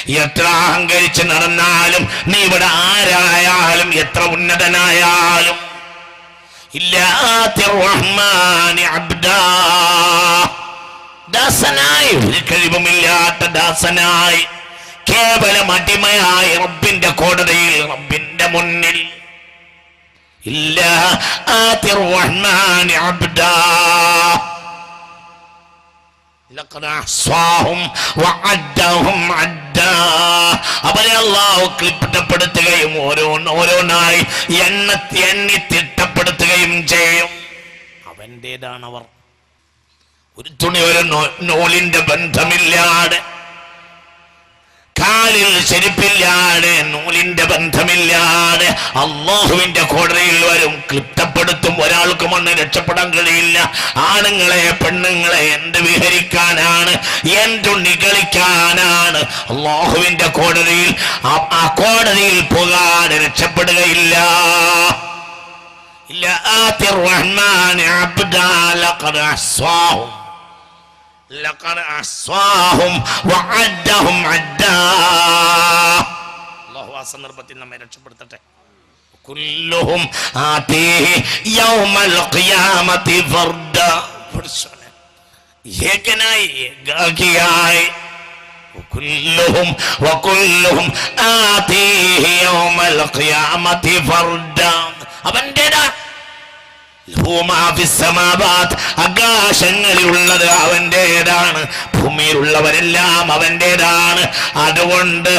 എത്ര അഹങ്കരിച്ച് നടന്നാലും, നീ ഇവിടെ ആരായാലും, എത്ര ഉന്നതനായാലും, ദാസനായി, ഒരു കഴിവുമില്ലാത്ത ദാസനായി, കേവലം അടിമയായി റബ്ബിന്റെ കോടതിയിൽ, റബ്ബിന്റെ മുന്നിൽ, ഇല്ലാ ആതിർ റഹ്മാനി അബ്ദാ ലഖദ് അഹ്സാഹും വഅദ്ദഹും അദ്ദാ. അവരെ അല്ലാഹു ക്ലിപ്തപ്പെടുത്തുകയും ഓരോന്നായി എണ്ണി തിട്ടപ്പെടുത്തുകയും ചെയ്യും. അവന്റേതാണവർ. ഒരു തുണി, ഒരു നൂലിന്റെ ബന്ധമില്ലാതെ, കാലിൽ ചെരുപ്പില്ലാതെ, നൂലിന്റെ ബന്ധമില്ലാതെ അല്ലാഹുവിന്റെ കോടതിയിൽ വരും, ക്ലിപ്തപ്പെടുത്തും. ഒരാൾക്കും അന്ന് രക്ഷപ്പെടാൻ കഴിയില്ല. ആണുങ്ങളെ, പെണ്ണുങ്ങളെ എന്ത് വിഹരിക്കാനാണ്, എന്തുണ്ണി കളിക്കാനാണ്? അല്ലാഹുവിന്റെ കോടതിയിൽ, ആ കോടതിയിൽ പോകാതെ രക്ഷപ്പെടുകയില്ല. ഇല്ല ആതിർ റഹ്മാനി അബ്ദാ ലഖദ് അഹ്സാഹും ലഖദ് അഹ്സാഹും വഅദ്ദഹും അദ്ദാ. അല്ലാഹു ആ സന്ദർഭത്തിൽ നമ്മെ രക്ഷപ്പെടുത്തട്ടെ. കുല്ലുഹും ആതീഹി യൗമൽ ഖിയാമത്തി ഫർദാ. ഏകനായി, ഏകാകിയായി. വകുല്ലുഹും ആതീഹി യൗമൽ ഖിയാമത്തി ഫർദാ. അവന്റേതാ. ആകാശങ്ങളിലുള്ളത് അവന്റേതാണ്, ഭൂമിയിലുള്ളവരെല്ലാം അവന്റേതാണ്. അതുകൊണ്ട്